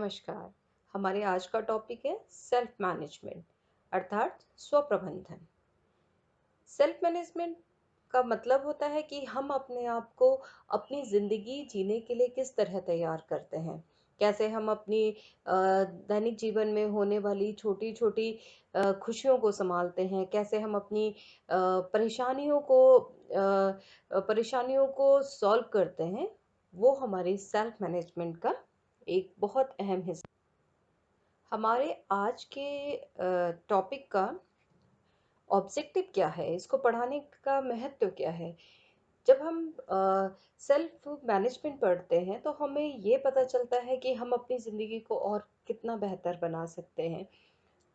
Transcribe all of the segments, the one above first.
नमस्कार। हमारे आज का टॉपिक है सेल्फ मैनेजमेंट अर्थात स्व प्रबंधन। सेल्फ मैनेजमेंट का मतलब होता है कि हम अपने आप को अपनी ज़िंदगी जीने के लिए किस तरह तैयार करते हैं। कैसे हम अपनी दैनिक जीवन में होने वाली छोटी-छोटी खुशियों को सँभालते हैं, कैसे हम अपनी परेशानियों को सॉल्व करते हैं, वो हमारी सेल्फ मैनेजमेंट का एक बहुत अहम हिस्सा। हमारे आज के टॉपिक का ऑब्जेक्टिव क्या है? इसको पढ़ाने का महत्व क्या है? जब हम सेल्फ मैनेजमेंट पढ़ते हैं तो हमें ये पता चलता है कि हम अपनी ज़िंदगी को और कितना बेहतर बना सकते हैं।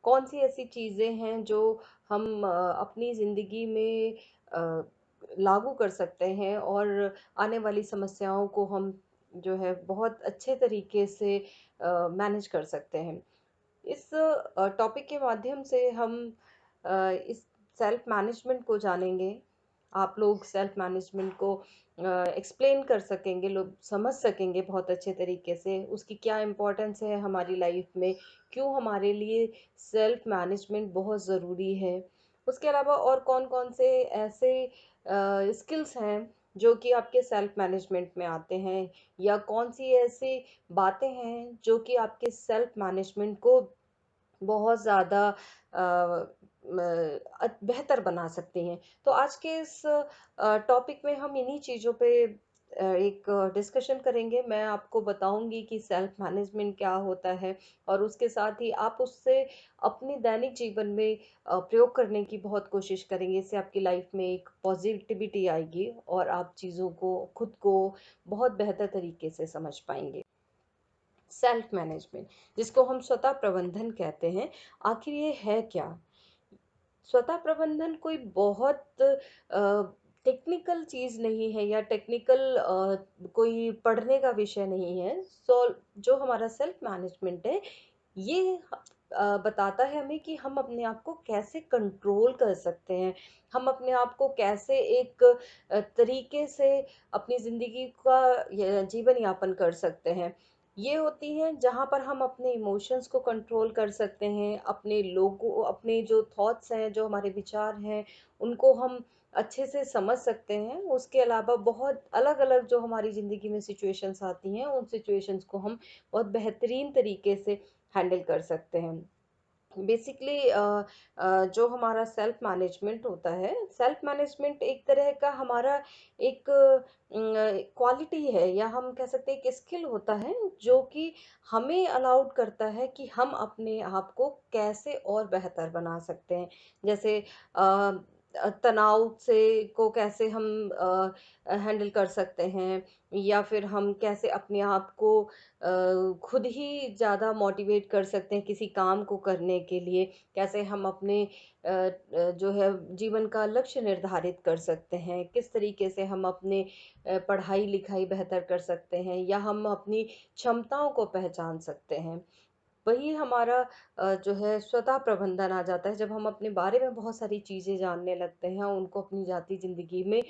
कौन सी ऐसी चीज़ें हैं जो हम अपनी ज़िंदगी में अ, लागू कर सकते हैं और आने वाली समस्याओं को हम जो है बहुत अच्छे तरीके से मैनेज कर सकते हैं। इस टॉपिक के माध्यम से हम इस सेल्फ मैनेजमेंट को जानेंगे। आप लोग सेल्फ मैनेजमेंट को एक्सप्लेन कर सकेंगे, लोग समझ सकेंगे बहुत अच्छे तरीके से, उसकी क्या इम्पोर्टेंस है हमारी लाइफ में, क्यों हमारे लिए सेल्फ मैनेजमेंट बहुत ज़रूरी है। उसके अलावा और कौन-कौन से ऐसे स्किल्स हैं जो कि आपके सेल्फ मैनेजमेंट में आते हैं या कौन-सी ऐसी बातें हैं जो कि आपके सेल्फ मैनेजमेंट को बहुत ज़्यादा बेहतर बना सकती हैं। तो आज के इस टॉपिक में हम इन्हीं चीज़ों पे एक डिस्कशन करेंगे। मैं आपको बताऊँगी कि सेल्फ मैनेजमेंट क्या होता है और उसके साथ ही आप उससे अपने दैनिक जीवन में प्रयोग करने की बहुत कोशिश करेंगे। इससे आपकी लाइफ में एक पॉज़िटिविटी आएगी और आप चीज़ों को, खुद को बहुत बेहतर तरीके से समझ पाएँगे। सेल्फ मैनेजमेंट जिसको हम स्वतः प्रबंधन कहते हैं, आखिर ये है क्या? स्वतः प्रबंधन कोई बहुत टेक्निकल चीज़ नहीं है या टेक्निकल कोई पढ़ने का विषय नहीं है। जो हमारा सेल्फ मैनेजमेंट है, ये बताता है हमें कि हम अपने आप को कैसे कंट्रोल कर सकते हैं। हम अपने आप को कैसे एक तरीके से अपनी ज़िंदगी का जीवन यापन कर सकते हैं। ये होती हैं जहाँ पर हम अपने इमोशंस को कंट्रोल कर सकते हैं, अपने जो थॉट्स हैं, जो हमारे विचार हैं, उनको हम अच्छे से समझ सकते हैं। उसके अलावा बहुत अलग-अलग जो हमारी ज़िंदगी में सिचुएशंस आती हैं, उन सिचुएशंस को हम बहुत बेहतरीन तरीके से हैंडल कर सकते हैं। बेसिकली जो हमारा सेल्फ मैनेजमेंट होता है, सेल्फ मैनेजमेंट एक तरह का हमारा एक क्वालिटी है या हम कह सकते हैं एक स्किल होता है जो कि हमें अलाउड करता है कि हम अपने आप को कैसे और बेहतर बना सकते हैं। जैसे तनाव से को कैसे हम हैंडल कर सकते हैं या फिर हम कैसे अपने आप को खुद ही ज़्यादा मोटिवेट कर सकते हैं किसी काम को करने के लिए, कैसे हम अपने जो है जीवन का लक्ष्य निर्धारित कर सकते हैं, किस तरीके से हम अपने पढ़ाई-लिखाई बेहतर कर सकते हैं या हम अपनी क्षमताओं को पहचान सकते हैं। वही हमारा जो है स्वतः प्रबंधन आ जाता है जब हम अपने बारे में बहुत सारी चीज़ें जानने लगते हैं, उनको अपनी जाती ज़िंदगी में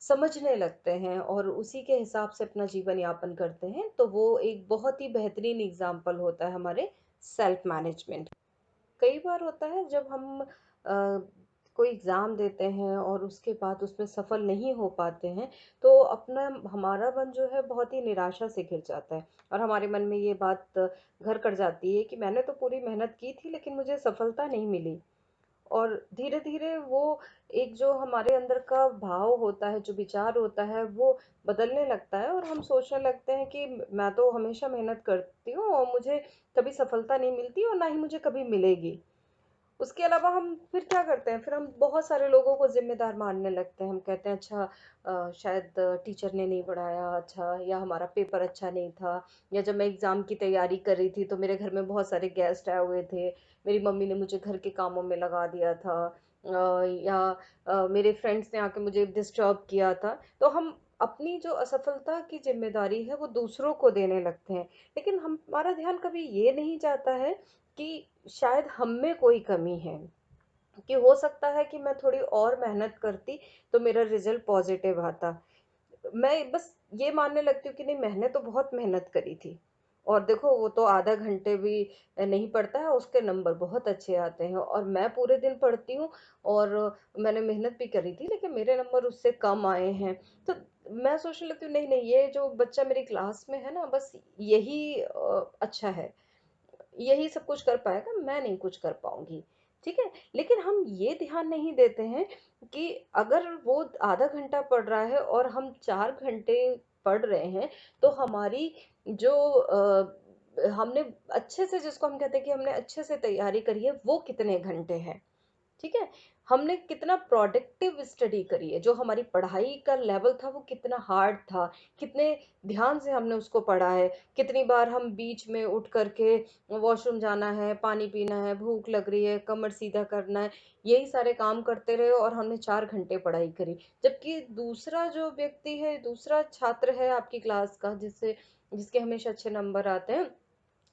समझने लगते हैं और उसी के हिसाब से अपना जीवन यापन करते हैं, तो वो एक बहुत ही बेहतरीन एग्ज़ाम्पल होता है हमारे सेल्फ मैनेजमेंट। कई बार होता है जब हम कोई एग्ज़ाम देते हैं और उसके बाद उसमें सफल नहीं हो पाते हैं, तो अपना हमारा मन जो है बहुत ही निराशा से घिर जाता है और हमारे मन में ये बात घर कर जाती है कि मैंने तो पूरी मेहनत की थी लेकिन मुझे सफलता नहीं मिली। और धीरे-धीरे वो एक जो हमारे अंदर का भाव होता है, जो विचार होता है, वो बदलने लगता है और हम सोचने लगते हैं कि मैं तो हमेशा मेहनत करती हूँ और मुझे कभी सफलता नहीं मिलती और ना ही मुझे कभी मिलेगी। उसके अलावा हम फिर क्या करते हैं, फिर हम बहुत सारे लोगों को ज़िम्मेदार मानने लगते हैं। हम कहते हैं अच्छा शायद टीचर ने नहीं पढ़ाया अच्छा या हमारा पेपर अच्छा नहीं था या जब मैं एग्ज़ाम की तैयारी कर रही थी तो मेरे घर में बहुत सारे गेस्ट आए हुए थे। मेरी मम्मी ने मुझे घर के कामों में लगा दिया था या मेरे फ्रेंड्स ने आके मुझे डिस्टर्ब किया था। तो हम अपनी जो असफलता की ज़िम्मेदारी है वो दूसरों को देने लगते हैं। लेकिन हमारा ध्यान कभी ये नहीं जाता है कि शायद हम में कोई कमी है, कि हो सकता है कि मैं थोड़ी और मेहनत करती तो मेरा रिज़ल्ट पॉज़िटिव आता। मैं बस ये मानने लगती हूँ कि नहीं मैंने तो बहुत मेहनत करी थी और देखो वो तो आधा घंटे भी नहीं पढ़ता है, उसके नंबर बहुत अच्छे आते हैं, और मैं पूरे दिन पढ़ती हूँ और मैंने मेहनत भी करी थी, लेकिन मेरे नंबर उससे कम आए हैं। तो मैं सोचने लगती हूँ, नहीं नहीं, ये जो बच्चा मेरी क्लास में है ना, बस यही अच्छा है, यही सब कुछ कर पाएगा, मैं नहीं कुछ कर पाऊँगी, ठीक है? लेकिन हम ये ध्यान नहीं देते हैं कि अगर वो आधा घंटा पढ़ रहा है और हम 4 घंटे पढ़ रहे हैं, तो हमारी जो हमने अच्छे से, जिसको हम कहते हैं कि हमने अच्छे से तैयारी करी है, वो कितने घंटे हैं? ठीक है? हमने कितना प्रोडक्टिव स्टडी करी है, जो हमारी पढ़ाई का लेवल था वो कितना हार्ड था, कितने ध्यान से हमने उसको पढ़ा है, कितनी बार हम बीच में उठ कर के वॉशरूम जाना है, पानी पीना है, भूख लग रही है, कमर सीधा करना है, यही सारे काम करते रहे और हमने 4 घंटे पढ़ाई करी। जबकि दूसरा जो व्यक्ति है, दूसरा छात्र है आपकी क्लास का, जिसके हमेशा अच्छे नंबर आते हैं,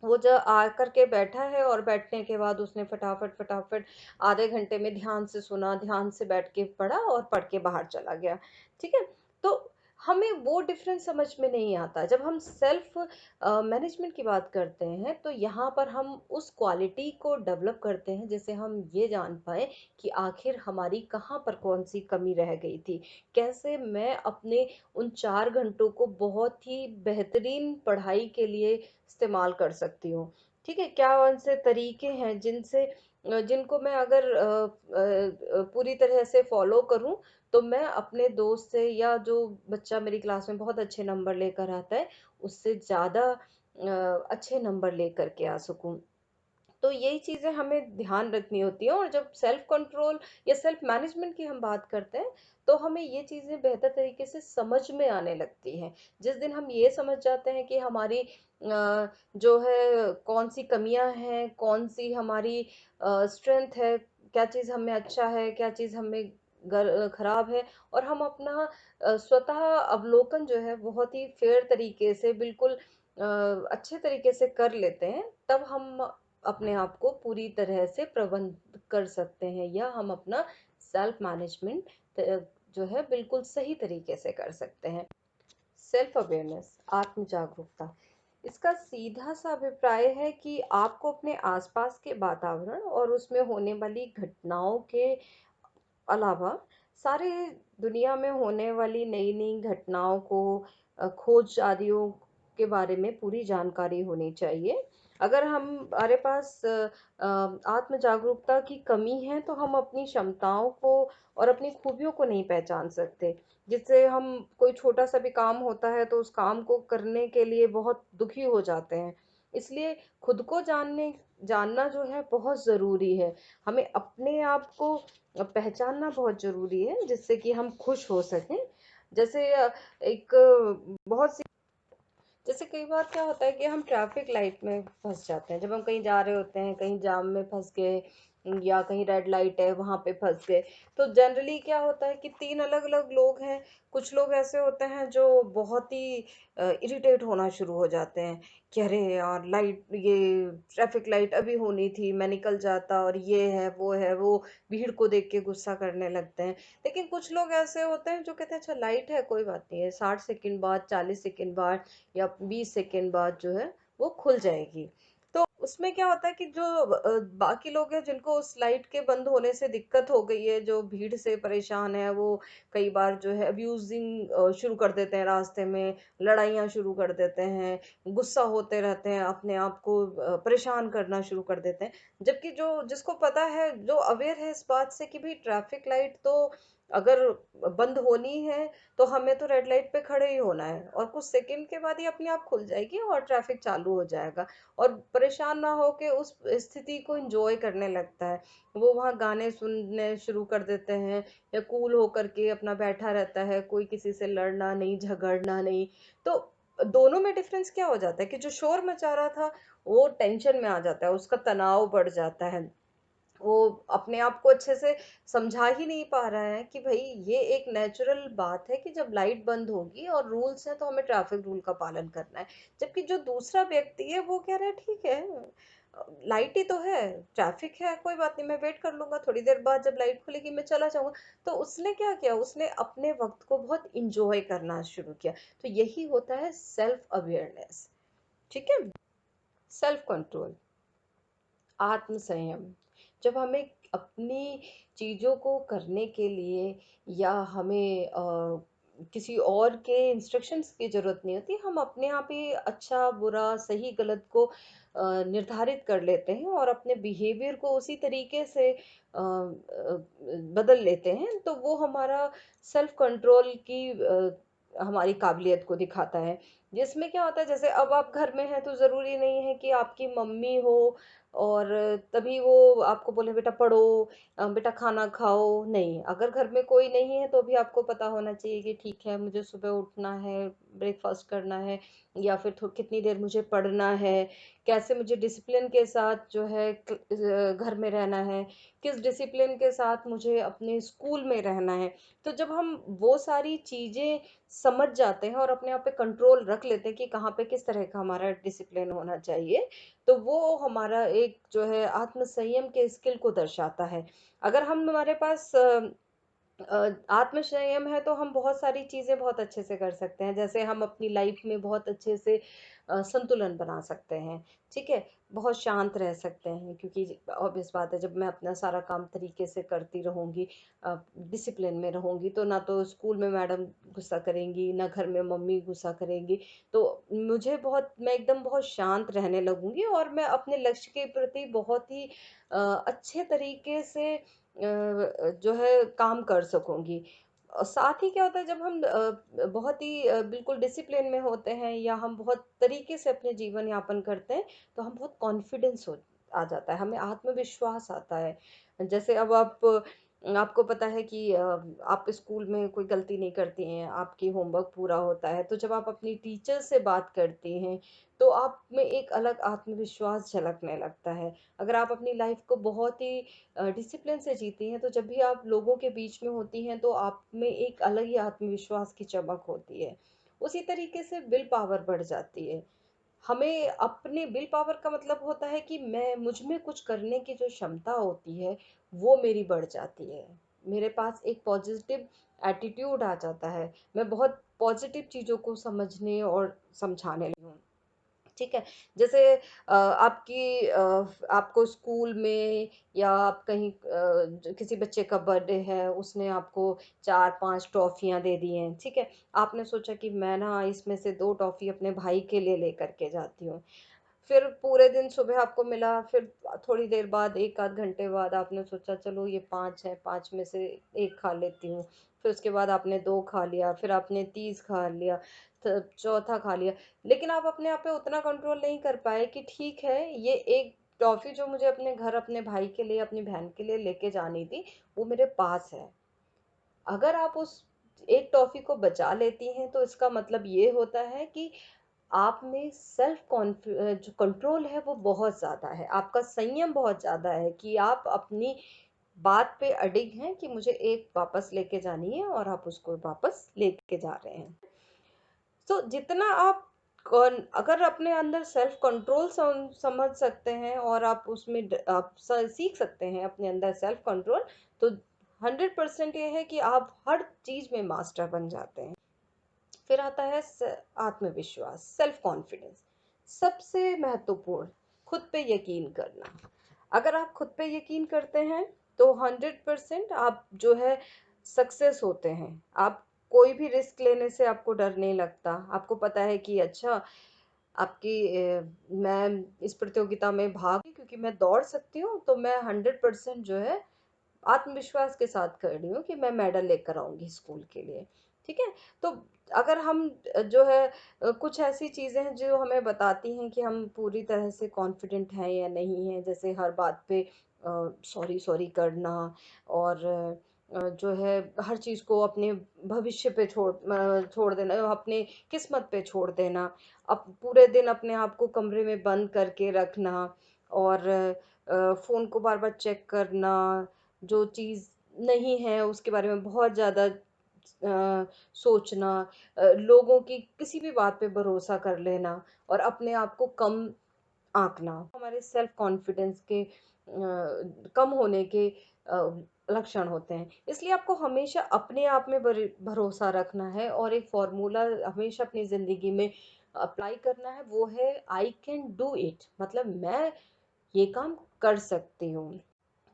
वो जब आकर के बैठा है और बैठने के बाद उसने फटाफट फटाफट आधे घंटे में ध्यान से सुना, ध्यान से बैठ के पढ़ा और पढ़ के बाहर चला गया। ठीक है? तो हमें वो डिफरेंस समझ में नहीं आता। जब हम सेल्फ मैनेजमेंट की बात करते हैं, तो यहाँ पर हम उस क्वालिटी को डेवलप करते हैं, जिससे हम ये जान पाए कि आखिर हमारी कहाँ पर कौन सी कमी रह गई थी। कैसे मैं अपने उन 4 घंटों को बहुत ही बेहतरीन पढ़ाई के लिए इस्तेमाल कर सकती हूँ। ठीक है? क्या ऐसे तरीके हैं जिनको मैं अगर पूरी तरह से फ़ॉलो करूँ, तो मैं अपने दोस्त से, या जो बच्चा मेरी क्लास में बहुत अच्छे नंबर लेकर आता है, उससे ज़्यादा अच्छे नंबर लेकर के आ सकूँ। तो यही चीज़ें हमें ध्यान रखनी होती हैं, और जब सेल्फ कंट्रोल या सेल्फ मैनेजमेंट की हम बात करते हैं, तो हमें ये चीज़ें बेहतर तरीके से समझ में आने लगती हैं। जिस दिन हम ये समझ जाते हैं कि हमारी जो है कौन सी कमियां हैं, कौन सी हमारी स्ट्रेंथ है, क्या चीज़ हमें अच्छा है, क्या चीज़ हमें खराब है, और हम अपना स्वतः अवलोकन जो है बहुत ही फेयर तरीके से, बिल्कुल अच्छे तरीके से कर लेते हैं, तब हम अपने आप को पूरी तरह से प्रबंध कर सकते हैं, या हम अपना सेल्फ मैनेजमेंट जो है बिल्कुल सही तरीके से कर सकते हैं। सेल्फ अवेयरनेस, आत्म जागरूकता, इसका सीधा सा अभिप्राय है कि आपको अपने आसपास के वातावरण और उसमें होने वाली घटनाओं के अलावा सारे दुनिया में होने वाली नई नई घटनाओं को, खोज आदियों के बारे में पूरी जानकारी होनी चाहिए। अगर हमारे पास आत्म जागरूकता की कमी है, तो हम अपनी क्षमताओं को और अपनी खूबियों को नहीं पहचान सकते, जिससे हम, कोई छोटा सा भी काम होता है तो उस काम को करने के लिए बहुत दुखी हो जाते हैं। इसलिए खुद को जानना जो है बहुत ज़रूरी है। हमें अपने आप को पहचानना बहुत ज़रूरी है, जिससे कि हम खुश हो सकें। जैसे एक बहुत सी, जैसे कई बार क्या होता है कि हम ट्रैफिक लाइट में फंस जाते हैं, जब हम कहीं जा रहे होते हैं, कहीं जाम में फंस गए, या कहीं रेड लाइट है वहां पे फंस गए। तो जनरली क्या होता है कि तीन अलग अलग लोग हैं। कुछ लोग ऐसे होते हैं जो बहुत ही इरिटेट होना शुरू हो जाते हैं कि अरे यार, लाइट, ये ट्रैफिक लाइट अभी होनी थी, मैं निकल जाता, और ये है वो है, वो भीड़ को देख के गुस्सा करने लगते हैं। लेकिन कुछ लोग ऐसे होते हैं जो कहते हैं अच्छा लाइट है, कोई बात नहीं है, 60 सेकंड बाद, 40 सेकंड बाद, या 20 सेकंड बाद जो है वो खुल जाएगी। तो उसमें क्या होता है कि जो बाकी लोग हैं, जिनको उस लाइट के बंद होने से दिक्कत हो गई है, जो भीड़ से परेशान है, वो कई बार जो है अब्यूजिंग शुरू कर देते हैं, रास्ते में लड़ाइयाँ शुरू कर देते हैं, गुस्सा होते रहते हैं, अपने आप को परेशान करना शुरू कर देते हैं। जबकि जो जिसको पता है, जो अवेयर है इस बात से कि भाई ट्रैफिक लाइट तो अगर बंद होनी है, तो हमें तो रेड लाइट पे खड़े ही होना है, और कुछ सेकंड के बाद ही अपने आप खुल जाएगी और ट्रैफिक चालू हो जाएगा। और परेशान ना होके उस स्थिति को एंजॉय करने लगता है। वो वहाँ गाने सुनने शुरू कर देते हैं, या कूल होकर के अपना बैठा रहता है, कोई किसी से लड़ना नहीं, झगड़ना नहीं। तो दोनों में डिफरेंस क्या हो जाता है कि जो शोर मचा रहा था, वो टेंशन में आ जाता है, उसका तनाव बढ़ जाता है। वो अपने आप को अच्छे से समझा ही नहीं पा रहा है कि भाई ये एक नेचुरल बात है कि जब लाइट बंद होगी और रूल्स हैं, तो हमें ट्रैफिक रूल का पालन करना है। जबकि जो दूसरा व्यक्ति है वो कह रहा है ठीक है, लाइट ही तो है, ट्रैफिक है, कोई बात नहीं, मैं वेट कर लूंगा, थोड़ी देर बाद जब लाइट खुलेगी मैं चला जाऊंगा। तो उसने क्या किया, उसने अपने वक्त को बहुत इंजॉय करना शुरू किया। तो यही होता है सेल्फ अवेयरनेस। ठीक है। सेल्फ कंट्रोल, आत्म संयम। जब हमें अपनी चीज़ों को करने के लिए या हमें किसी और के इंस्ट्रक्शंस की ज़रूरत नहीं होती, हम अपने आप ही अच्छा, बुरा, सही, गलत को निर्धारित कर लेते हैं और अपने बिहेवियर को उसी तरीके से बदल लेते हैं, तो वो हमारा सेल्फ कंट्रोल की हमारी काबिलियत को दिखाता है। जिसमें क्या होता है, जैसे अब आप घर में हैं तो ज़रूरी नहीं है कि आपकी मम्मी हो और तभी वो आपको बोले बेटा पढ़ो, बेटा खाना खाओ, नहीं। अगर घर में कोई नहीं है तो भी आपको पता होना चाहिए कि ठीक है, मुझे सुबह उठना है, ब्रेकफ़ास्ट करना है या फिर थो कितनी देर मुझे पढ़ना है, कैसे मुझे डिसिप्लिन के साथ जो है घर में रहना है, किस डिसिप्लिन के साथ मुझे अपने स्कूल में रहना है। तो जब हम वो सारी चीज़ें समझ जाते हैं और अपने आप पे कंट्रोल रख लेते हैं कि कहाँ पे किस तरह का हमारा डिसिप्लिन होना चाहिए, तो वो हमारा एक जो है आत्म-संयम के स्किल को दर्शाता है। अगर हम हमारे पास आत्म-संयम है तो हम बहुत सारी चीज़ें बहुत अच्छे से कर सकते हैं। जैसे हम अपनी लाइफ़ में बहुत अच्छे से संतुलन बना सकते हैं, ठीक है? बहुत शांत रह सकते हैं क्योंकि ऑब्वियस बात है, जब मैं अपना सारा काम तरीके से करती रहूँगी, डिसिप्लिन में रहूँगी, तो ना तो स्कूल में मैडम गुस्सा करेंगी, ना घर में मम्मी गुस्सा करेंगी। तो मुझे बहुत मैं एकदम बहुत शांत रहने लगूँगी और मैं अपने लक्ष्य के प्रति बहुत ही अच्छे तरीके से जो है काम कर सकूँगी। साथ ही क्या होता है, जब हम बहुत ही बिल्कुल डिसिप्लिन में होते हैं या हम बहुत तरीके से अपने जीवन यापन करते हैं, तो हम बहुत कॉन्फिडेंस हो आ जाता है, हमें आत्मविश्वास आता है। जैसे अब आपको पता है कि आप स्कूल में कोई गलती नहीं करती हैं, आपकी होमवर्क पूरा होता है, तो जब आप अपनी टीचर से बात करती हैं, तो आप में एक अलग आत्मविश्वास झलकने लगता है। अगर आप अपनी लाइफ को बहुत ही डिसिप्लिन से जीती हैं, तो जब भी आप लोगों के बीच में होती हैं, तो आप में एक अलग ही आत्मविश्वास की चमक होती है। उसी तरीके से विल पावर बढ़ जाती है। हमें अपने विल पावर का मतलब होता है कि मैं मुझ में कुछ करने की जो क्षमता होती है, वो मेरी बढ़ जाती है। मेरे पास एक पॉजिटिव एटीट्यूड आ जाता है। मैं बहुत पॉजिटिव चीज़ों को समझने और समझाने लगी हूँ। ठीक है? जैसे आपको स्कूल में या आप कहीं किसी बच्चे का बर्थडे है, उसने आपको 4-5 टॉफ़ियाँ दे दी हैं, ठीक है? आपने सोचा कि मैं ना इसमें से 2 टॉफ़ी अपने भाई के लिए लेकर के जाती हूँ। फिर पूरे दिन सुबह आपको मिला, फिर थोड़ी देर बाद 1 आध घंटे बाद आपने सोचा चलो ये 5 है, 5 में से 1 खा लेती हूँ। फिर उसके बाद आपने 2 खा लिया, फिर आपने 30 खा लिया, चौथा खा लिया। लेकिन आप अपने आप पे उतना कंट्रोल नहीं कर पाए कि ठीक है, ये एक टॉफ़ी जो मुझे अपने घर अपने भाई के लिए, अपनी बहन के लिए लेके जानी थी, वो मेरे पास है। अगर आप उस एक टॉफ़ी को बचा लेती हैं, तो इसका मतलब ये होता है कि आप में जो कंट्रोल है वो बहुत ज़्यादा है, आपका संयम बहुत ज़्यादा है कि आप अपनी बात पे अडिग हैं कि मुझे एक वापस लेके जानी है और आप उसको वापस लेके जा रहे हैं। तो जितना आप अगर अपने अंदर सेल्फ कंट्रोल समझ सकते हैं और आप उसमें आप सीख सकते हैं अपने अंदर सेल्फ कंट्रोल, तो 100% ये है कि आप हर चीज में मास्टर बन जाते हैं। फिर आता है आत्मविश्वास, सेल्फ कॉन्फिडेंस। सबसे महत्वपूर्ण, खुद पे यकीन करना। अगर आप खुद पे यकीन करते हैं तो 100% आप जो है सक्सेस होते हैं। आप कोई भी रिस्क लेने से आपको डर नहीं लगता। आपको पता है कि अच्छा, मैं इस प्रतियोगिता में भाग क्योंकि मैं दौड़ सकती हूँ, तो मैं 100% जो है आत्मविश्वास के साथ खड़ी हूँ कि मैं मेडल लेकर आऊँगी स्कूल के लिए, ठीक है? तो अगर हम जो है कुछ ऐसी चीज़ें हैं जो हमें बताती हैं कि हम पूरी तरह से कॉन्फिडेंट हैं या नहीं हैं, जैसे हर बात पे सॉरी सॉरी करना और जो है हर चीज़ को अपने भविष्य पे छोड़ देना, अपने किस्मत पे छोड़ देना, पूरे दिन अपने आप को कमरे में बंद करके रखना और फ़ोन को बार-बार चेक करना, जो चीज़ नहीं है उसके बारे में बहुत ज़्यादा सोचना, लोगों की किसी भी बात पे भरोसा कर लेना और अपने आप को कम आँकना, हमारे सेल्फ कॉन्फिडेंस के कम होने के लक्षण होते हैं। इसलिए आपको हमेशा अपने आप में भरोसा रखना है और एक फ़ॉर्मूला हमेशा अपनी ज़िंदगी में अप्लाई करना है वो है आई कैन डू इट, मतलब मैं ये काम कर सकती हूँ।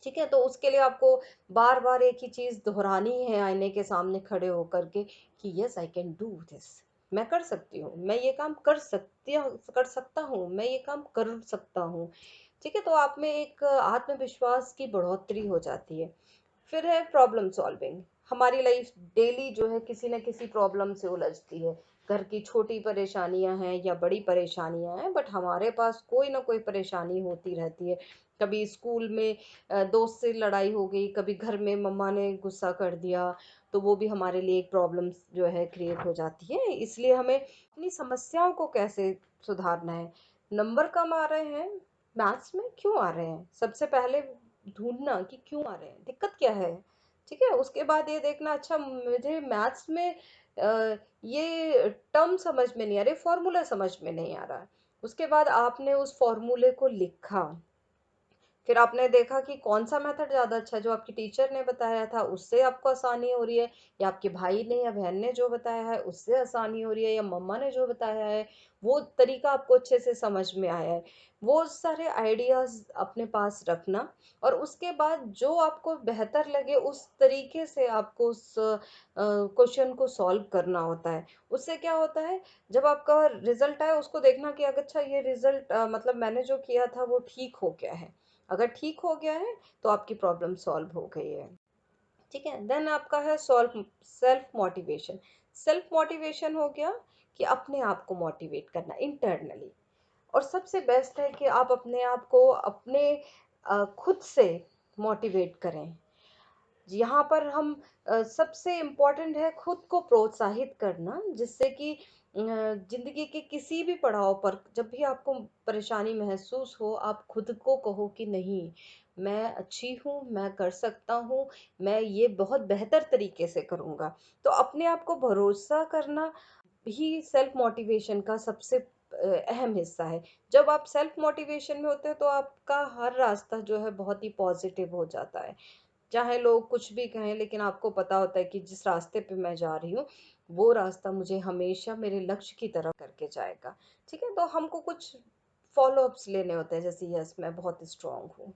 ठीक है? तो उसके लिए आपको बार-बार एक ही चीज़ दोहरानी है आईने के सामने खड़े होकर के कि yes I can do this. मैं कर सकती हूँ, मैं ये काम कर सकता हूँ, मैं ये काम कर सकता हूँ। ठीक है? तो आप में एक आत्मविश्वास की बढ़ोतरी हो जाती है। फिर है प्रॉब्लम सॉल्विंग। हमारी लाइफ डेली जो है किसी न किसी प्रॉब्लम से उलझती है। घर की छोटी परेशानियां हैं या बड़ी परेशानियां हैं, बट हमारे पास कोई ना कोई परेशानी होती रहती है। कभी स्कूल में दोस्त से लड़ाई हो गई, कभी घर में मम्मा ने गुस्सा कर दिया, तो वो भी हमारे लिए एक प्रॉब्लम जो है क्रिएट हो जाती है। इसलिए हमें अपनी समस्याओं को कैसे सुधारना है। नंबर कम आ रहे हैं मैथ्स में, क्यों आ रहे हैं, सबसे पहले ढूंढना कि क्यों आ रहे हैं, दिक्कत क्या है। ठीक है, उसके बाद ये देखना अच्छा मुझे मैथ्स में ये टर्म समझ में नहीं आ रही, फॉर्मूला समझ में नहीं आ रहा है। उसके बाद आपने उस फॉर्मूले को लिखा, फिर आपने देखा कि कौन सा मेथड ज़्यादा अच्छा है, जो आपकी टीचर ने बताया था उससे आपको आसानी हो रही है, या आपके भाई ने या बहन ने जो बताया है उससे आसानी हो रही है, या मम्मा ने जो बताया है वो तरीका आपको अच्छे से समझ में आया है। वो सारे आइडियाज़ अपने पास रखना, और उसके बाद जो आपको बेहतर लगे उस तरीके से आपको उस क्वेश्चन को सॉल्व करना होता है। उससे क्या होता है, जब आपका रिजल्ट आए उसको देखना कि अगर अच्छा ये रिजल्ट मतलब मैंने जो किया था वो ठीक हो गया है। अगर ठीक हो गया है तो आपकी प्रॉब्लम सॉल्व हो गई है। ठीक है, देन आपका है solve self motivation. Self motivation हो गया कि अपने आप को मोटिवेट करना इंटरनली। और सबसे बेस्ट है कि आप अपने आप को अपने खुद से मोटिवेट करें। यहाँ पर हम सबसे इम्पोर्टेंट है खुद को प्रोत्साहित करना, जिससे कि जिंदगी के किसी भी पड़ाव पर जब भी आपको परेशानी महसूस हो, आप खुद को कहो कि नहीं, मैं अच्छी हूँ, मैं कर सकता हूँ, मैं ये बहुत बेहतर तरीके से करूँगा। तो अपने आप को भरोसा करना भी सेल्फ मोटिवेशन का सबसे अहम हिस्सा है। जब आप सेल्फ मोटिवेशन में होते हैं तो आपका हर रास्ता जो है बहुत ही पॉजिटिव हो जाता है। चाहे लोग कुछ भी कहें, लेकिन आपको पता होता है कि जिस रास्ते पे मैं जा रही हूँ वो रास्ता मुझे हमेशा मेरे लक्ष्य की तरफ करके जाएगा। ठीक है, तो हमको कुछ फॉलो अप्स लेने होते हैं, जैसे यस मैं बहुत स्ट्रांग हूँ,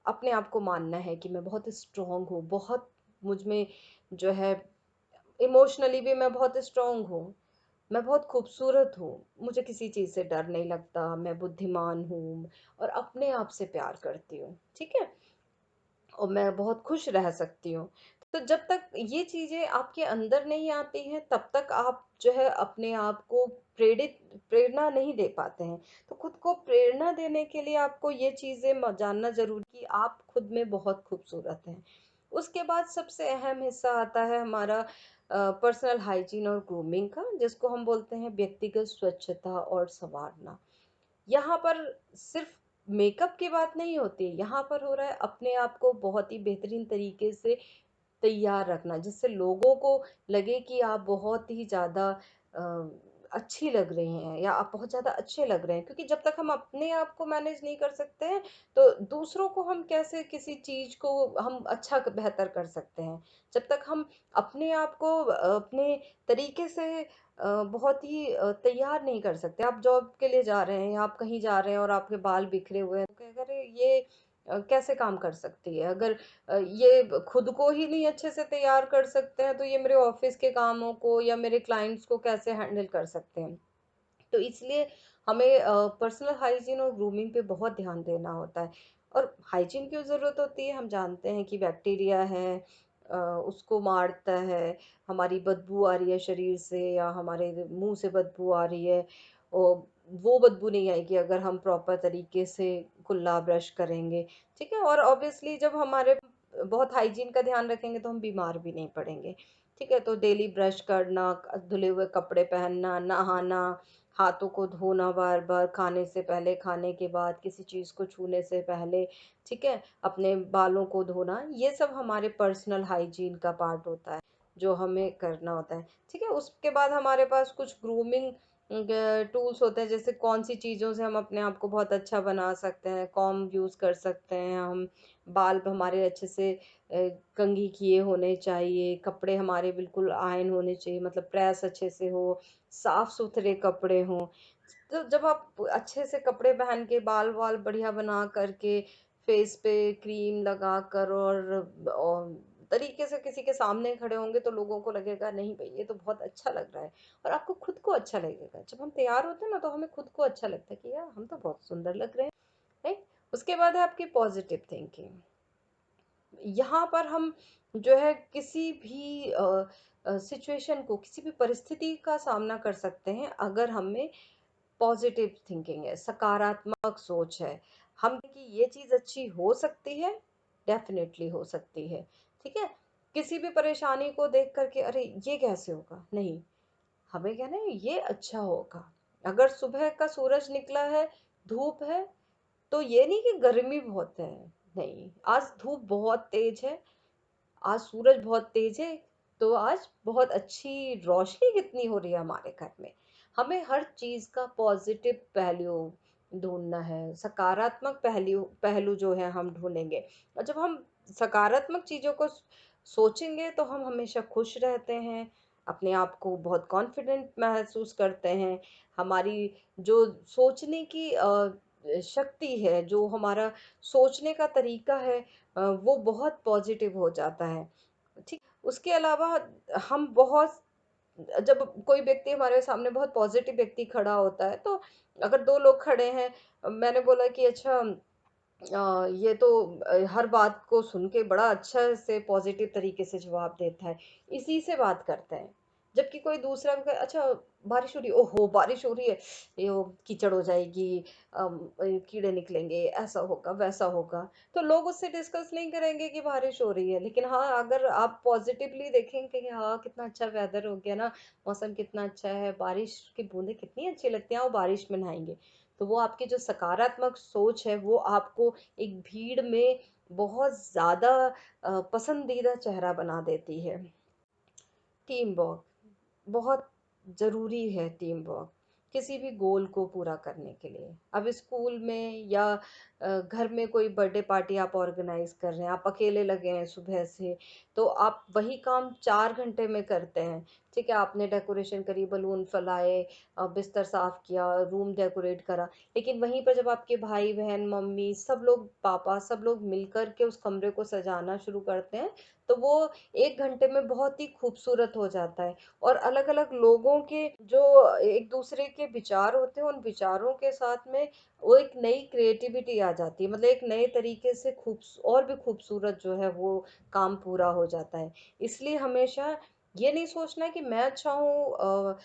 अपने आप को मानना है कि मैं बहुत स्ट्रांग हूँ, बहुत मुझ में जो है इमोशनली भी मैं बहुत स्ट्रांग हूँ, मैं बहुत खूबसूरत हूँ, मुझे किसी चीज़ से डर नहीं लगता, मैं बुद्धिमान हूँ और अपने आप से प्यार करती हूँ। ठीक है, और मैं बहुत खुश रह सकती हूँ। तो जब तक ये चीज़ें आपके अंदर नहीं आती हैं, तब तक आप जो है अपने आप को प्रेरणा नहीं दे पाते हैं। तो खुद को प्रेरणा देने के लिए आपको ये चीज़ें जानना ज़रूरी कि आप खुद में बहुत खूबसूरत हैं। उसके बाद सबसे अहम हिस्सा आता है हमारा पर्सनल हाइजीन और ग्रूमिंग का, जिसको हम बोलते हैं व्यक्तिगत स्वच्छता और संवारना। यहाँ पर सिर्फ मेकअप की बात नहीं होती, यहाँ पर हो रहा है अपने आप को बहुत ही बेहतरीन तरीके से तैयार रखना, जिससे लोगों को लगे कि आप बहुत ही ज़्यादा अ, अच्छी लग रही हैं या आप बहुत ज़्यादा अच्छे लग रहे हैं। क्योंकि जब तक हम अपने आप को मैनेज नहीं कर सकते हैं, तो दूसरों को हम कैसे किसी चीज़ को हम अच्छा बेहतर कर सकते हैं। जब तक हम अपने आप को अपने तरीके से बहुत ही तैयार नहीं कर सकते। आप जॉब के लिए जा रहे हैं या आप कहीं जा रहे हैं और आपके बाल बिखरे हुए हैं, तो अगर ये कैसे काम कर सकती है। अगर ये खुद को ही नहीं अच्छे से तैयार कर सकते हैं, तो ये मेरे ऑफिस के कामों को या मेरे क्लाइंट्स को कैसे हैंडल कर सकते हैं। तो इसलिए हमें पर्सनल हाइजीन और ग्रूमिंग पे बहुत ध्यान देना होता है। और हाइजीन क्यों ज़रूरत होती है, हम जानते हैं कि बैक्टीरिया है, उसको मारता है, हमारी बदबू आ रही है शरीर से या हमारे मुंह से बदबू आ रही है, और वो बदबू नहीं आएगी अगर हम प्रॉपर तरीके से कुल्ला ब्रश करेंगे। ठीक है, और ऑब्वियसली जब हमारे बहुत हाइजीन का ध्यान रखेंगे तो हम बीमार भी नहीं पड़ेंगे। ठीक है, तो डेली ब्रश करना, धुले हुए कपड़े पहनना, नहाना, हाथों को धोना बार बार, खाने से पहले, खाने के बाद, किसी चीज़ को छूने से पहले। ठीक है, अपने बालों को धोना, ये सब हमारे पर्सनल हाइजीन का पार्ट होता है जो हमें करना होता है। ठीक है, उसके बाद हमारे पास कुछ ग्रूमिंग टूल्स होते हैं, जैसे कौन सी चीज़ों से हम अपने आप को बहुत अच्छा बना सकते हैं, कॉम्ब यूज़ कर सकते हैं हम, बाल हमारे अच्छे से कंघी किए होने चाहिए, कपड़े हमारे बिल्कुल आयन होने चाहिए, मतलब प्रेस अच्छे से हो, साफ सुथरे कपड़े हों। तो जब आप अच्छे से कपड़े पहन के बाल वाल बढ़िया बना करके फेस पे क्रीम लगा कर और तरीके से किसी के सामने खड़े होंगे, तो लोगों को लगेगा नहीं भाई ये तो बहुत अच्छा लग रहा है, और आपको खुद को अच्छा लगेगा। जब हम तैयार होते हैं ना, तो हमें खुद को अच्छा लगता है कि यार हम तो बहुत सुंदर लग रहे हैं, राइट। उसके बाद है आपकी पॉजिटिव थिंकिंग। यहाँ पर हम जो है किसी भी सिचुएशन को, किसी भी परिस्थिति का सामना कर सकते हैं अगर हमें पॉजिटिव थिंकिंग है, सकारात्मक सोच है। हम कि ये चीज़ अच्छी हो सकती है, डेफ़िनेटली हो सकती है, ठीक है? किसी भी परेशानी को देख कर के अरे! ये कैसे होगा? नहीं, हमें कहना है ये अच्छा होगा। अगर सुबह का सूरज निकला है, धूप है, तो ये नहीं कि गर्मी बहुत है, नहीं, आज धूप बहुत तेज है, आज सूरज बहुत तेज है, तो आज बहुत अच्छी रोशनी कितनी हो रही है हमारे घर में। हमें हर चीज का पॉजिटिव पहलू ढूंढना है, सकारात्मक पहलू पहलू जो है हम ढूंढेंगे। और जब हम सकारात्मक चीजों को सोचेंगे, तो हम हमेशा खुश रहते हैं, अपने आप को बहुत कॉन्फिडेंट महसूस करते हैं। हमारी जो सोचने की शक्ति है, जो हमारा सोचने का तरीका है, वो बहुत पॉजिटिव हो जाता है, ठीक। उसके अलावा हम बहुत, जब कोई व्यक्ति हमारे सामने बहुत पॉजिटिव व्यक्ति खड़ा होता है, तो अगर 2 लोग खड़े हैं, मैंने बोला कि अच्छा ये तो हर बात को सुन के बड़ा अच्छा से पॉजिटिव तरीके से जवाब देता है, इसी से बात करते हैं। जबकि कोई दूसरा कहे, अच्छा बारिश हो रही है, ओहो बारिश हो रही है, ये वो कीचड़ हो जाएगी, कीड़े निकलेंगे, ऐसा होगा वैसा होगा, तो लोग उससे डिस्कस नहीं करेंगे कि बारिश हो रही है। लेकिन हाँ, अगर आप पॉजिटिवली देखेंगे कि हाँ कितना अच्छा वेदर हो गया ना, मौसम कितना अच्छा है, बारिश की बूंदें कितनी अच्छी लगती हैं, और बारिश में नहाएंगे, तो वो आपकी जो सकारात्मक सोच है, वो आपको एक भीड़ में बहुत ज़्यादा पसंदीदा चेहरा बना देती है। टीम वर्क बहुत ज़रूरी है, टीम वर्क किसी भी गोल को पूरा करने के लिए। अब स्कूल में या घर में कोई बर्थडे पार्टी आप ऑर्गेनाइज कर रहे हैं, आप अकेले लगे हैं सुबह से, तो आप वही काम 4 घंटे में करते हैं, ठीक है। आपने डेकोरेशन करी, बलून फैलाए, बिस्तर साफ किया, रूम डेकोरेट करा, लेकिन वहीं पर जब आपके भाई बहन मम्मी सब लोग, पापा सब लोग मिलकर के उस कमरे को सजाना शुरू करते हैं, तो वो 1 घंटे में बहुत ही खूबसूरत हो जाता है। और अलग-अलग लोगों के जो एक दूसरे के विचार होते हैं, उन विचारों के साथ में वो एक नई क्रिएटिविटी आ जाती है, मतलब एक नए तरीके से और भी खूबसूरत जो है वो काम पूरा हो जाता है। इसलिए हमेशा ये नहीं सोचना है कि मैं अच्छा हूँ,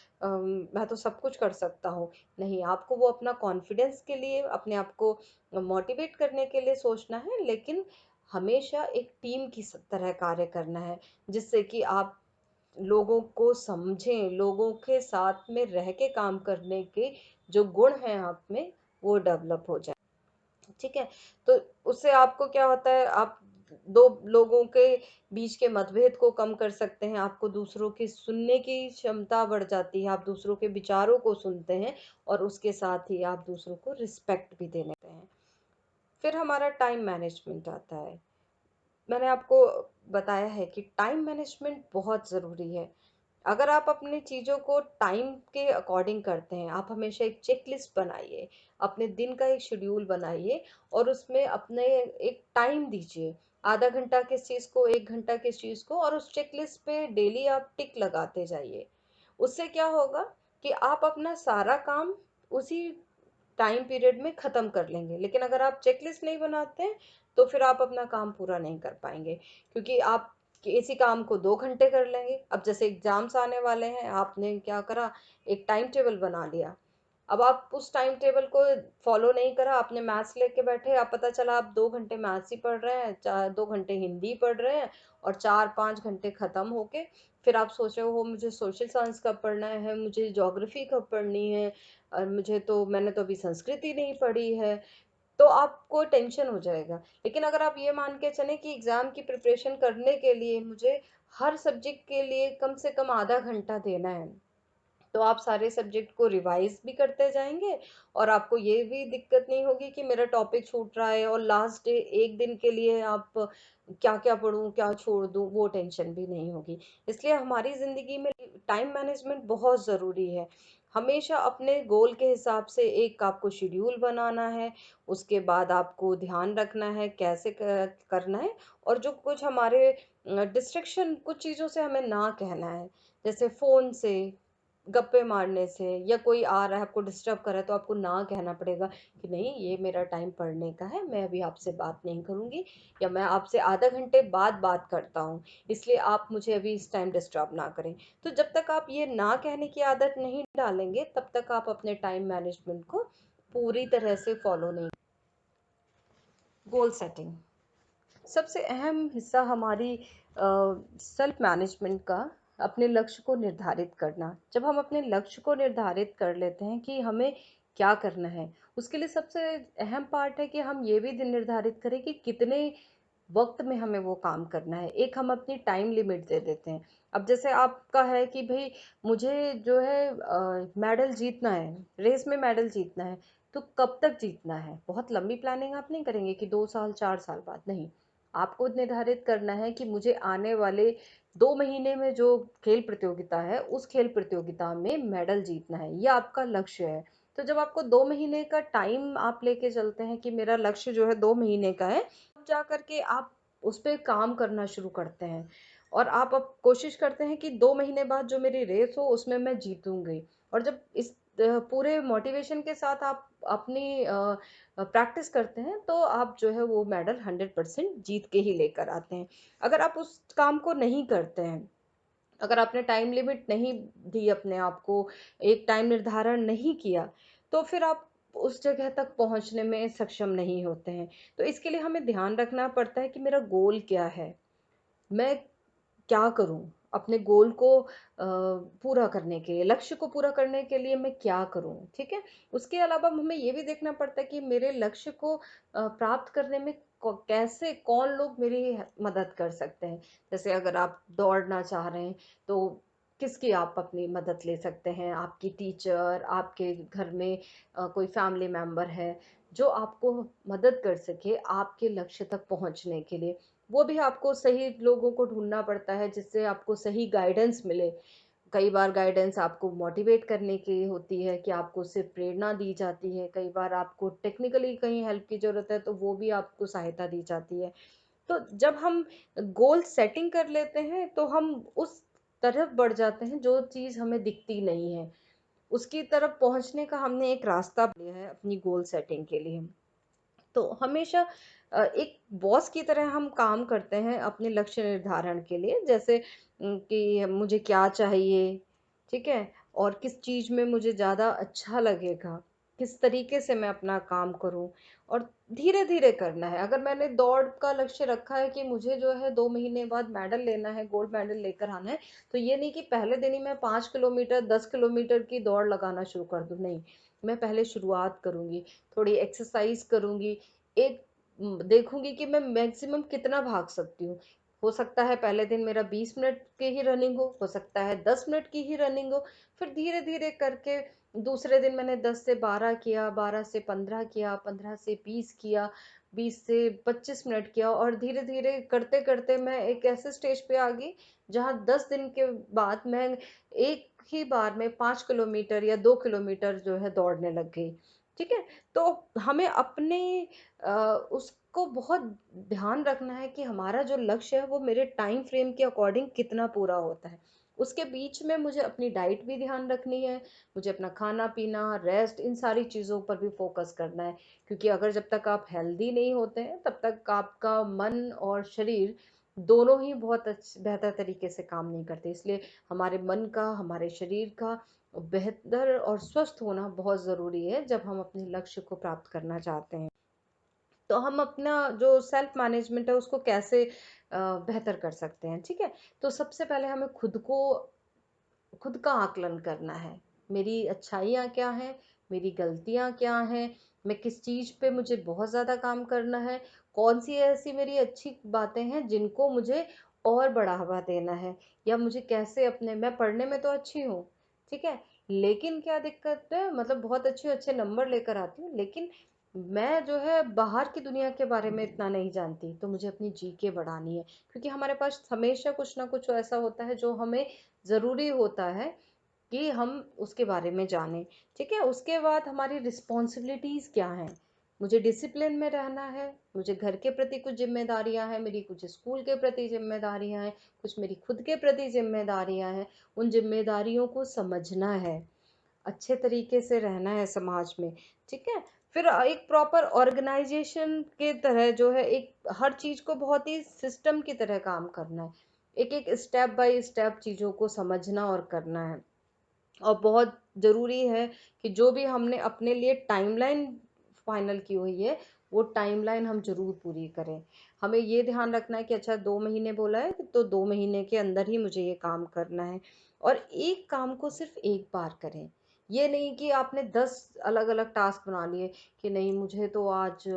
मैं तो सब कुछ कर सकता हूँ। नहीं, आपको वो अपना कॉन्फिडेंस के लिए, अपने आप को मोटिवेट करने के लिए सोचना है, लेकिन हमेशा एक टीम की तरह कार्य करना है, जिससे कि आप लोगों को समझें, लोगों के साथ में रह के काम करने के जो गुण हैं आप में, वो डेवलप हो जाए, ठीक है। तो उससे आपको क्या होता है, आप दो लोगों के बीच के मतभेद को कम कर सकते हैं, आपको दूसरों की सुनने की क्षमता बढ़ जाती है, आप दूसरों के विचारों को सुनते हैं, और उसके साथ ही आप दूसरों को रिस्पेक्ट भी देने लगते हैं। फिर हमारा टाइम मैनेजमेंट आता है। मैंने आपको बताया है कि टाइम मैनेजमेंट बहुत ज़रूरी है। अगर आप अपनी चीज़ों को टाइम के अकॉर्डिंग करते हैं, आप हमेशा एक चेक लिस्ट बनाइए, अपने दिन का एक शेड्यूल बनाइए, और उसमें अपने एक टाइम दीजिए, आधा घंटा किस चीज़ को, 1 घंटा किस चीज़ को, और उस चेक लिस्ट पे डेली आप टिक लगाते जाइए। उससे क्या होगा कि आप अपना सारा काम उसी टाइम पीरियड में ख़त्म कर लेंगे। लेकिन अगर आप चेकलिस्ट नहीं बनाते हैं, तो फिर आप अपना काम पूरा नहीं कर पाएँगे, क्योंकि आप इसी काम को 2 घंटे कर लेंगे। अब जैसे एग्ज़ाम्स आने वाले हैं, आपने क्या करा, एक टाइम टेबल बना लिया। अब आप उस टाइम टेबल को फॉलो नहीं करा, आपने मैथ्स लेके बैठे, अब पता चला आप 2 घंटे मैथ्स ही पढ़ रहे हैं, 2 घंटे हिंदी पढ़ रहे हैं, और 4-5 घंटे खत्म होके फिर आप सोच रहे हो मुझे सोशल साइंस कब पढ़ना है, मुझे ज्योग्राफी कब पढ़नी है, और मैंने तो अभी संस्कृत ही नहीं पढ़ी है, तो आपको टेंशन हो जाएगा। लेकिन अगर आप ये मान के चलें कि एग्ज़ाम की प्रिपरेशन करने के लिए मुझे हर सब्जेक्ट के लिए कम से कम आधा घंटा देना है, तो आप सारे सब्जेक्ट को रिवाइज भी करते जाएँगे और आपको ये भी दिक्कत नहीं होगी कि मेरा टॉपिक छूट रहा है, और लास्ट डे 1 दिन के लिए आप क्या-क्या पढूँ, क्या छोड़ दूँ, वो टेंशन भी नहीं होगी। इसलिए हमारी ज़िंदगी में टाइम मैनेजमेंट बहुत ज़रूरी है। हमेशा अपने गोल के हिसाब से एक आपको शेड्यूल बनाना है, उसके बाद आपको ध्यान रखना है कैसे करना है, और जो कुछ हमारे डिस्ट्रैक्शन, कुछ चीज़ों से हमें ना कहना है। जैसे फ़ोन से, गप्पे मारने से, या कोई आ रहा है आपको डिस्टर्ब कर रहा है, तो आपको ना कहना पड़ेगा कि नहीं, ये मेरा टाइम पढ़ने का है, मैं अभी आपसे बात नहीं करूँगी, या मैं आपसे आधा घंटे बाद बात करता हूँ, इसलिए आप मुझे अभी इस टाइम डिस्टर्ब ना करें। तो जब तक आप ये ना कहने की आदत नहीं डालेंगे, तब तक आप अपने टाइम मैनेजमेंट को पूरी तरह से फॉलो नहीं। गोल सेटिंग सबसे अहम हिस्सा हमारी सेल्फ मैनेजमेंट का, अपने लक्ष्य को निर्धारित करना। जब हम अपने लक्ष्य को निर्धारित कर लेते हैं कि हमें क्या करना है, उसके लिए सबसे अहम पार्ट है कि हम ये भी दिन निर्धारित करें कि कितने वक्त में हमें वो काम करना है। एक हम अपनी टाइम लिमिट दे देते हैं। अब जैसे आपका है कि भाई मुझे जो है मेडल जीतना है, रेस में मेडल जीतना है, तो कब तक जीतना है? बहुत लंबी प्लानिंग आप नहीं करेंगे कि 2 साल 4 साल बाद, नहीं। आपको निर्धारित करना है कि मुझे आने वाले 2 महीने में जो खेल प्रतियोगिता है, उस खेल प्रतियोगिता में मेडल जीतना है, ये आपका लक्ष्य है। तो जब आपको 2 महीने का टाइम आप लेके चलते हैं कि मेरा लक्ष्य जो है 2 महीने का है, जा करके आप उस पे काम करना शुरू करते हैं, और आप अब कोशिश करते हैं कि 2 महीने बाद जो मेरी रेस हो उसमें मैं जीतूंगी। और जब इस पूरे मोटिवेशन के साथ आप अपनी प्रैक्टिस करते हैं, तो आप जो है वो मेडल 100% जीत के ही लेकर आते हैं। अगर आप उस काम को नहीं करते हैं, अगर आपने टाइम लिमिट नहीं दी अपने आप को, एक टाइम निर्धारण नहीं किया, तो फिर आप उस जगह तक पहुंचने में सक्षम नहीं होते हैं। तो इसके लिए हमें ध्यान रखना पड़ता है कि मेरा गोल क्या है, मैं क्या करूं, अपने गोल को पूरा करने के लिए, लक्ष्य को पूरा करने के लिए मैं क्या करूं, ठीक है। उसके अलावा हमें ये भी देखना पड़ता है कि मेरे लक्ष्य को प्राप्त करने में कैसे कौन लोग मेरी मदद कर सकते हैं। जैसे अगर आप दौड़ना चाह रहे हैं, तो किसकी आप अपनी मदद ले सकते हैं? आपकी टीचर, आपके घर में कोई फैमिली मेंबर है जो आपको मदद कर सके आपके लक्ष्य तक पहुंचने के लिए। वो भी आपको सही लोगों को ढूँढना पड़ता है जिससे आपको सही गाइडेंस मिले। कई बार गाइडेंस आपको मोटिवेट करने की होती है कि आपको उससे प्रेरणा दी जाती है, कई बार आपको टेक्निकली कहीं हेल्प की ज़रूरत है तो वो भी आपको सहायता दी जाती है। तो जब हम गोल सेटिंग कर लेते हैं, तो हम उस तरफ बढ़ जाते हैं जो चीज़ हमें दिखती नहीं है। उसकी तरफ पहुँचने का हमने एक रास्ता लिया है अपनी गोल सेटिंग के लिए। तो हमेशा एक बॉस की तरह हम काम करते हैं अपने लक्ष्य निर्धारण के लिए। जैसे कि मुझे क्या चाहिए, ठीक है, और किस चीज़ में मुझे ज़्यादा अच्छा लगेगा, किस तरीके से मैं अपना काम करूं, और धीरे धीरे करना है। अगर मैंने दौड़ का लक्ष्य रखा है कि मुझे जो है 2 महीने बाद मेडल लेना है, गोल्ड मेडल लेकर आना है, तो ये नहीं कि पहले दिन ही मैं 5 किलोमीटर 10 किलोमीटर की दौड़ लगाना शुरू कर दूं, नहीं। मैं पहले शुरुआत करूंगी, थोड़ी एक्सरसाइज करूंगी, एक देखूंगी कि मैं मैक्सिमम कितना भाग सकती हूँ। हो सकता है पहले दिन मेरा 20 मिनट की ही रनिंग हो सकता है 10 मिनट की ही रनिंग हो। फिर धीरे धीरे करके दूसरे दिन मैंने 10 से 12 किया, 12 से 15 किया, 15 से 20 किया, 20 से 25 मिनट किया, और धीरे धीरे करते करते मैं एक ऐसे स्टेज पे आ गई जहाँ 10 दिन के बाद मैं एक ही बार में 5 किलोमीटर या 2 किलोमीटर जो है दौड़ने लग गई। ठीक है। तो हमें अपने उसको बहुत ध्यान रखना है कि हमारा जो लक्ष्य है वो मेरे टाइम फ्रेम के अकॉर्डिंग कितना पूरा होता है। उसके बीच में मुझे अपनी डाइट भी ध्यान रखनी है, मुझे अपना खाना पीना, रेस्ट, इन सारी चीज़ों पर भी फोकस करना है। क्योंकि अगर जब तक आप हेल्दी नहीं होते हैं, तब तक आपका मन और शरीर दोनों ही बहुत बेहतर तरीके से काम नहीं करते। इसलिए हमारे मन का, हमारे शरीर का बेहतर और स्वस्थ होना बहुत ज़रूरी है जब हम अपने लक्ष्य को प्राप्त करना चाहते हैं। तो हम अपना जो सेल्फ मैनेजमेंट है उसको कैसे बेहतर कर सकते हैं, ठीक है। तो सबसे पहले हमें खुद का आकलन करना है। मेरी अच्छाइयाँ क्या हैं, मेरी गलतियाँ क्या हैं, मैं किस चीज़ पे मुझे बहुत ज़्यादा काम करना है, कौन सी ऐसी मेरी अच्छी बातें हैं जिनको मुझे और बढ़ावा देना है, या मुझे कैसे अपने, मैं पढ़ने में तो अच्छी हूँ, ठीक है, लेकिन क्या दिक्कत है, मतलब बहुत अच्छे-अच्छे नंबर लेकर आती हूँ, लेकिन मैं जो है बाहर की दुनिया के बारे में इतना नहीं जानती, तो मुझे अपनी जीके बढ़ानी है। क्योंकि हमारे पास हमेशा कुछ ना कुछ ऐसा होता है जो हमें ज़रूरी होता है कि हम उसके बारे में जानें, ठीक है? उसके बाद हमारी रिस्पॉन्सिबिलिटीज़ क्या हैं? मुझे डिसिप्लिन में रहना है, मुझे घर के प्रति कुछ ज़िम्मेदारियाँ हैं, मेरी कुछ स्कूल के प्रति ज़िम्मेदारियाँ हैं, कुछ मेरी खुद के प्रति ज़िम्मेदारियाँ हैं। उन ज़िम्मेदारियों को समझना है, अच्छे तरीके से रहना है समाज में, ठीक है? फिर एक प्रॉपर ऑर्गेनाइज़ेशन के तरह जो है एक हर चीज़ को बहुत ही सिस्टम की तरह काम करना है। एक-एक स्टेप बाय स्टेप चीज़ों को समझना और करना है। और बहुत ज़रूरी है कि जो भी हमने अपने लिए टाइमलाइन फाइनल की हुई है, वो टाइमलाइन हम ज़रूर पूरी करें। हमें ये ध्यान रखना है कि अच्छा 2 महीने बोला है, तो 2 महीने के अंदर ही मुझे ये काम करना है और एक काम को सिर्फ़ एक बार करें। ये नहीं कि आपने 10 अलग-अलग टास्क बना लिए कि नहीं मुझे तो आज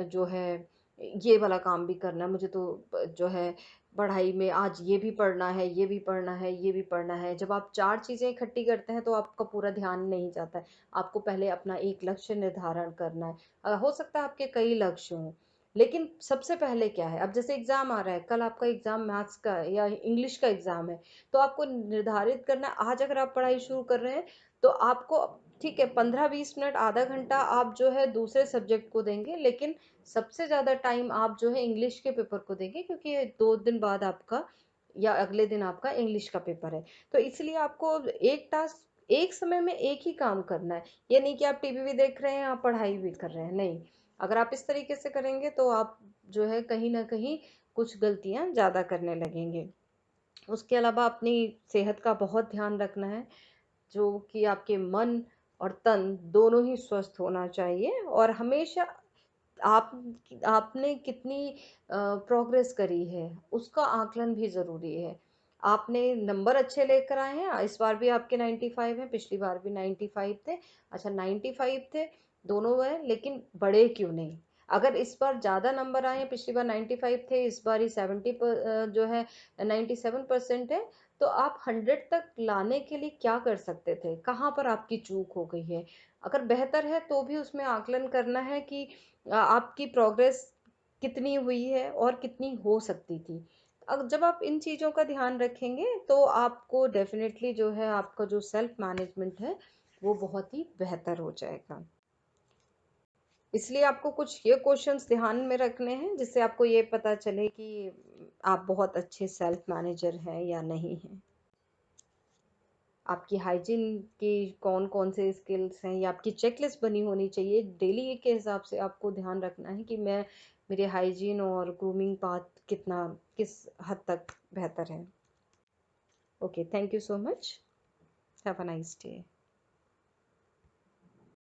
जो है ये वाला काम भी करना है, मुझे तो जो है पढ़ाई में आज ये भी पढ़ना है, ये भी पढ़ना है, ये भी पढ़ना है। जब आप 4 चीज़ें इकट्ठी करते हैं तो आपका पूरा ध्यान नहीं जाता है। आपको पहले अपना एक लक्ष्य निर्धारण करना है। हो सकता है आपके कई लक्ष्य हों, लेकिन सबसे पहले क्या है? अब जैसे एग्ज़ाम आ रहा है, कल आपका एग्ज़ाम मैथ्स का है या इंग्लिश का एग्ज़ाम है, तो आपको निर्धारित करना है आज अगर आप पढ़ाई शुरू कर रहे हैं, तो आपको ठीक है 15-20 मिनट, आधा घंटा आप जो है दूसरे सब्जेक्ट को देंगे, लेकिन सबसे ज़्यादा टाइम आप जो है इंग्लिश के पेपर को देंगे क्योंकि ये 2 दिन बाद आपका या अगले दिन आपका इंग्लिश का पेपर है। तो इसलिए आपको एक टास्क एक समय में एक ही काम करना है। ये नहीं कि आप टीवी भी देख रहे हैं, आप पढ़ाई भी कर रहे हैं, नहीं। अगर आप इस तरीके से करेंगे तो आप जो है कहीं न कहीं कुछ गलतियाँ ज़्यादा करने लगेंगे। उसके अलावा अपनी सेहत का बहुत ध्यान रखना है, जो कि आपके मन और तन दोनों ही स्वस्थ होना चाहिए और हमेशा आप आपने कितनी प्रोग्रेस करी है, उसका आकलन भी ज़रूरी है। आपने नंबर अच्छे लेकर आए हैं, इस बार भी आपके 95 हैं, पिछली बार भी 95 थे। अच्छा 95 थे, दोनों हैं, लेकिन बढ़े क्यों नहीं? अगर इस बार ज़्यादा नंबर आए हैं, पिछली बार 95 थे, इस बार ही 70 जो है 97% है, तो आप 100 तक लाने के लिए क्या कर सकते थे? कहाँ पर आपकी चूक हो गई है? अगर बेहतर है, तो भी उसमें आकलन करना है कि आपकी प्रोग्रेस कितनी हुई है और कितनी हो सकती थी। अब जब आप इन चीज़ों का ध्यान रखेंगे तो आपको डेफ़िनेटली जो है आपका जो सेल्फ मैनेजमेंट है, वो बहुत ही बेहतर हो जाएगा। इसलिए आपको कुछ ये क्वेश्चंस ध्यान में रखने हैं जिससे आपको ये पता चले कि आप बहुत अच्छे सेल्फ मैनेजर हैं या नहीं हैं। आपकी हाइजीन की कौन-कौन से स्किल्स हैं, या आपकी चेकलिस्ट बनी होनी चाहिए। डेली के हिसाब से आपको ध्यान रखना है कि मैं मेरे हाइजीन और ग्रूमिंग पाथ कितना किस हद तक बेहतर है। Okay, thank you so much. Have a nice day.